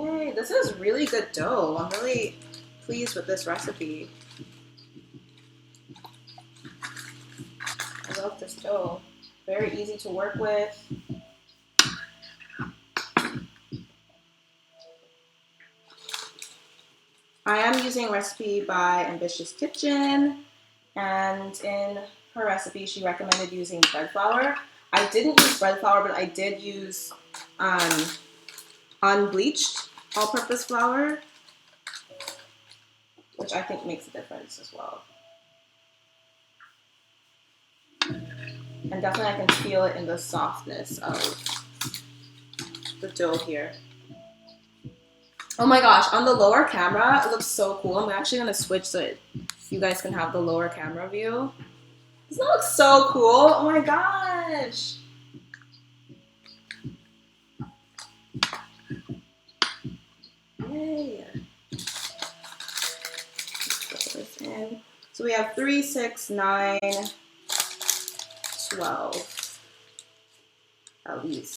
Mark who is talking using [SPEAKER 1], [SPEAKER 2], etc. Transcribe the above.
[SPEAKER 1] Yay, this is really good dough. I'm really pleased with this recipe. I love this dough. Very easy to work with. I am using a recipe by Ambitious Kitchen, and in her recipe she recommended using bread flour. I didn't use bread flour, but I did use unbleached all-purpose flour, which I think makes a difference as well. And definitely I can feel it in the softness of the dough here. Oh my gosh, on the lower camera, it looks so cool. I'm actually gonna switch so you guys can have the lower camera view. Doesn't that look so cool? Oh my gosh. Yay. Let's put this in. So we have 3, 6, 9, 12. At least.